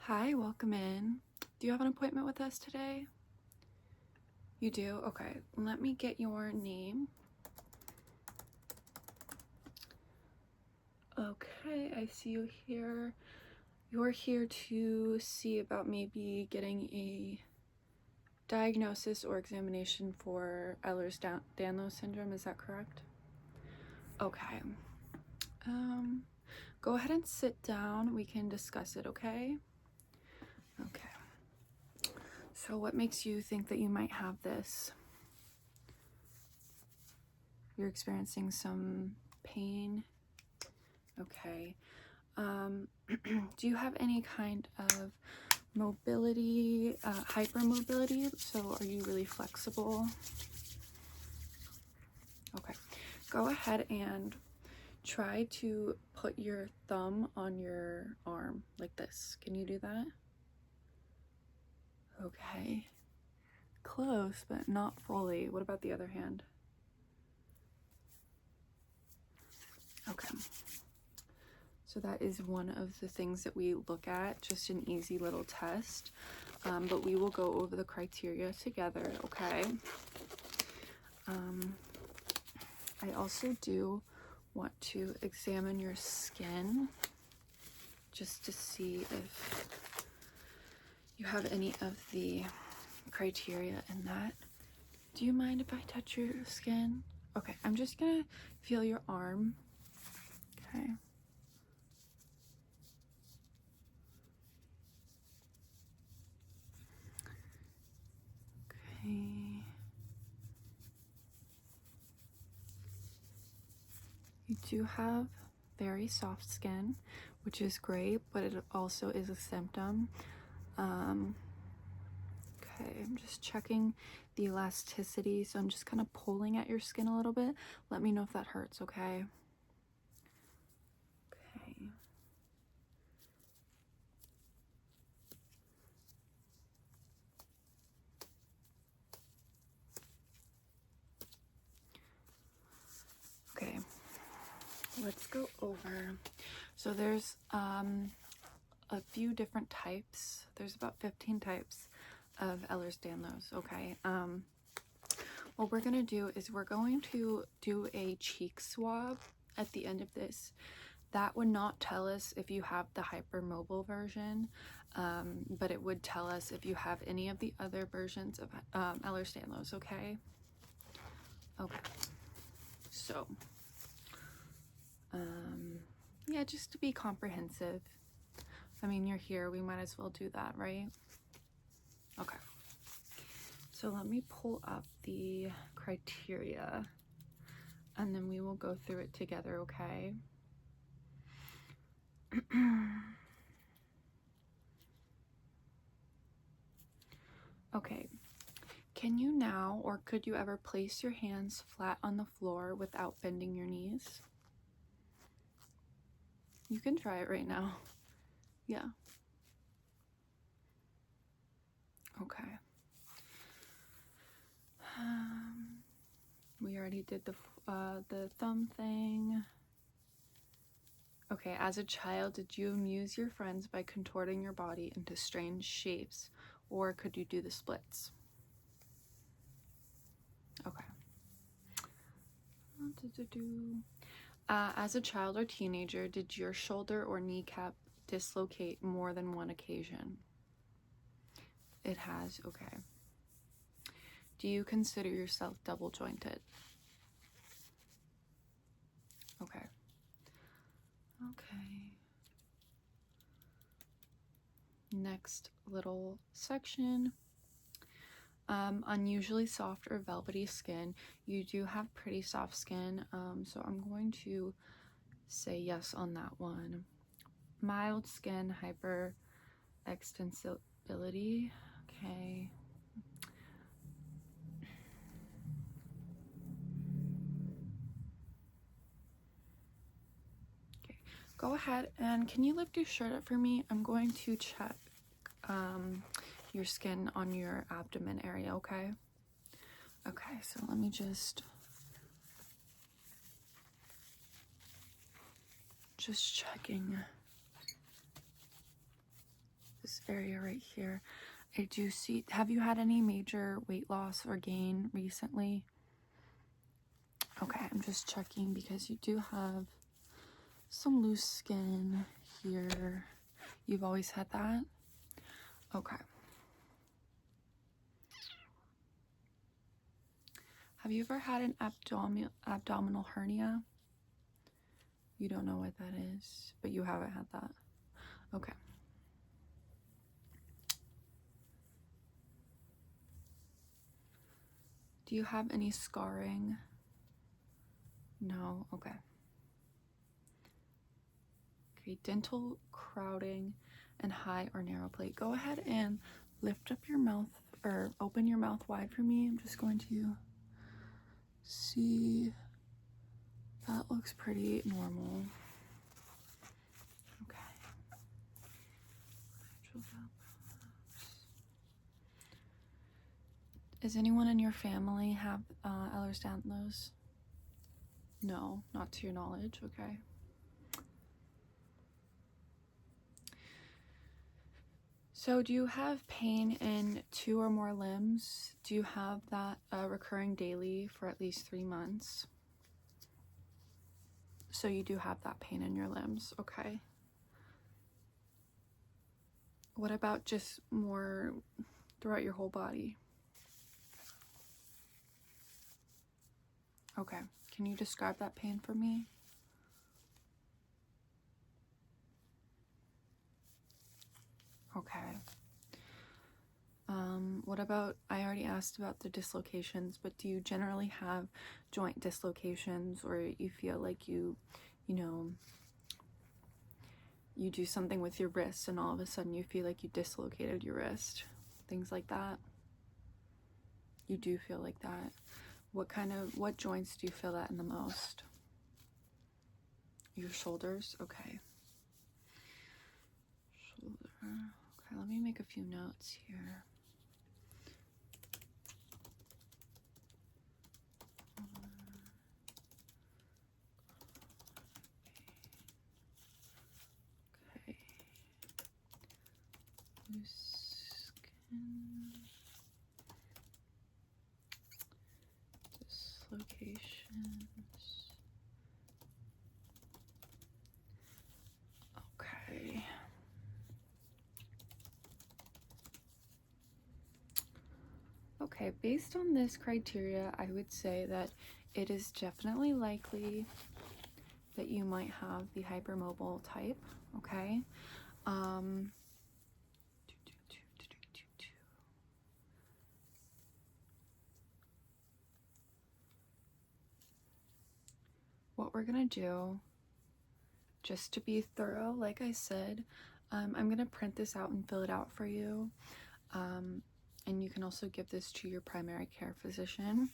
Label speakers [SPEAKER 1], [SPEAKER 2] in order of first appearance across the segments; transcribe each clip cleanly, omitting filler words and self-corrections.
[SPEAKER 1] Hi, welcome in. Do you have an appointment with us today? You do? Okay, let me get your name. Okay, I see you here. You're here to see about maybe getting a diagnosis or examination for Ehlers Danlos Syndrome, is that correct? Okay. Go ahead and sit down. We can discuss it, okay? Okay. So what makes you think that you might have this? You're experiencing some pain? Okay. Do you have any kind of mobility, hypermobility? So are you really flexible? Okay. Go ahead and try to put your thumb on your arm like this. Can you do that? Okay. Close, but not fully. What about the other hand? Okay. So that is one of the things that we look at, just an easy little test. But we will go over the criteria together, okay? I also do want to examine your skin just to see if you have any of the criteria in that. Do you mind if I touch your skin? Okay, I'm just gonna feel your arm. Okay. Okay. You do have very soft skin, which is great, but it also is a symptom. Okay, I'm just checking the elasticity, so I'm just kind of pulling at your skin a little bit. Let me know if that hurts, okay? Okay. Okay, let's go over. So there's a few different types. There's about 15 types of Ehlers Danlos, okay? What we're gonna do is we're going to do a cheek swab at the end of this. That would not tell us if you have the hypermobile version, but it would tell us if you have any of the other versions of Ehlers Danlos, okay? Okay, so, yeah, just to be comprehensive. I mean, you're here, we might as well do that, right? Okay. So let me pull up the criteria and then we will go through it together, okay? Okay. Can you now, or could you ever place your hands flat on the floor without bending your knees? You can try it right now. Yeah. Okay. We already did the thumb thing. Okay, as a child, did you amuse your friends by contorting your body into strange shapes, or could you do the splits? Okay. As a child or teenager, did your shoulder or kneecap dislocate more than one occasion? It has, okay. Do you consider yourself double jointed? Okay. Okay. Next little section. Unusually soft or velvety skin. You do have pretty soft skin, so I'm going to say yes on that one. Mild skin hyperextensibility. Okay. Okay. Go ahead and can you lift your shirt up for me? I'm going to check your skin on your abdomen area, okay? Okay, so let me just checking this area right here. I do see, have you had any major weight loss or gain recently? Okay, I'm just checking because you do have some loose skin here. You've always had that? Okay. Have you ever had an abdominal hernia? You don't know what that is, but you haven't had that. Okay. Do you have any scarring? No? Okay. Okay, dental crowding and high or narrow plate. Go ahead and lift up your mouth, or open your mouth wide for me. I'm just going to see. That looks pretty normal. Okay. Does anyone in your family have Ehlers Danlos? No, not to your knowledge. Okay. So do you have pain in 2 or more limbs? Do you have that recurring daily for at least 3 months? So you do have that pain in your limbs. Okay. What about just more throughout your whole body? Okay. Can you describe that pain for me? Okay. What about, I already asked about the dislocations, but do you generally have joint dislocations, or you feel like you know, you do something with your wrist and all of a sudden you feel like you dislocated your wrist? Things like that? You do feel like that? What joints do you feel that in the most? Your shoulders? Okay. Shoulder. Okay, let me make a few notes here. Okay. Loose skin. Dislocations. Okay. Okay, based on this criteria, I would say that it is definitely likely that you might have the hypermobile type, okay? What we're gonna do, just to be thorough, like I said, I'm gonna print this out and fill it out for you. And you can also give this to your primary care physician.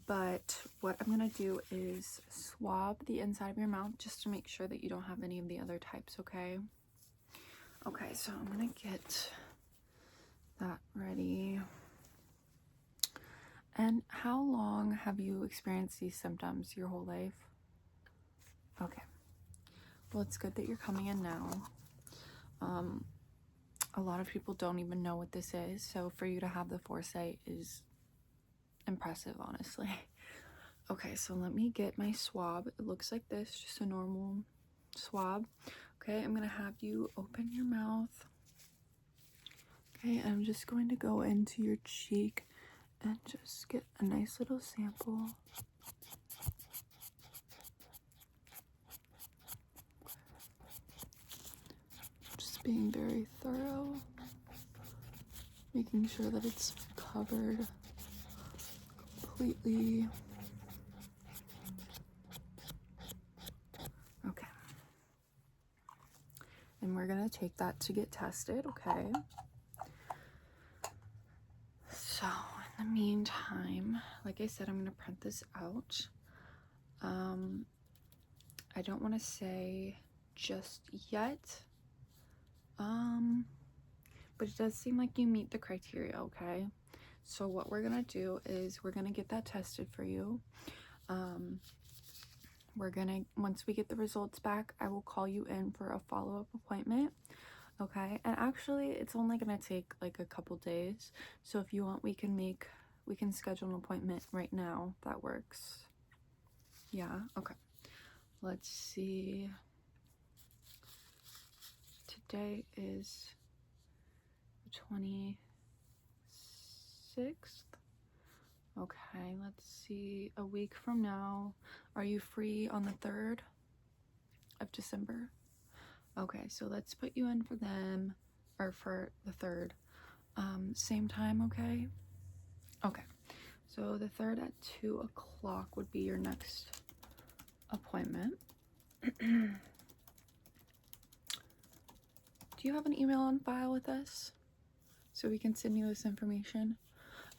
[SPEAKER 1] But what I'm gonna do is swab the inside of your mouth just to make sure that you don't have any of the other types, okay? Okay, so I'm gonna get that ready. And how long have you experienced these symptoms? Your whole life? Okay. Well, it's good that you're coming in now. A lot of people don't even know what this is, so for you to have the foresight is impressive, honestly. Okay, so let me get my swab. It looks like this, just a normal swab. Okay, I'm gonna have you open your mouth. Okay, I'm just going to go into your cheek and just get a nice little sample. Just being very thorough, making sure that it's covered completely. Okay. And we're gonna take that to get tested, okay? So in the meantime, like I said, I'm gonna print this out. I don't want to say just yet, but it does seem like you meet the criteria, okay? So what we're gonna do is we're gonna get that tested for you. Once we get the results back, I will call you in for a follow-up appointment. Okay, and actually it's only gonna take like a couple days, so if you want we can schedule an appointment right now. That works. Yeah, okay. Let's see. Today is the 26th. Okay, let's see. A week from now, are you free on the 3rd of December? Okay, so let's put you in for them, or for the 3rd. Same time, okay? Okay, so the 3rd at 2 o'clock would be your next appointment. Do you have an email on file with us so we can send you this information?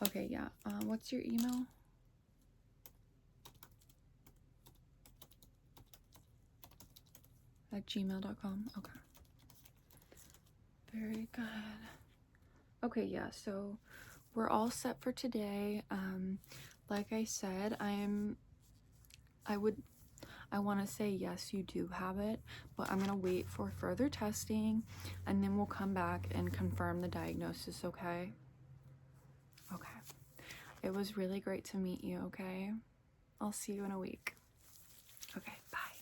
[SPEAKER 1] Okay, yeah. What's your email? At gmail.com. Okay. Very good. Okay, yeah, so we're all set for today. Like I said, I want to say yes, you do have it, but I'm gonna wait for further testing and then we'll come back and confirm the diagnosis, okay? Okay. It was really great to meet you, okay? I'll see you in a week. Okay, bye.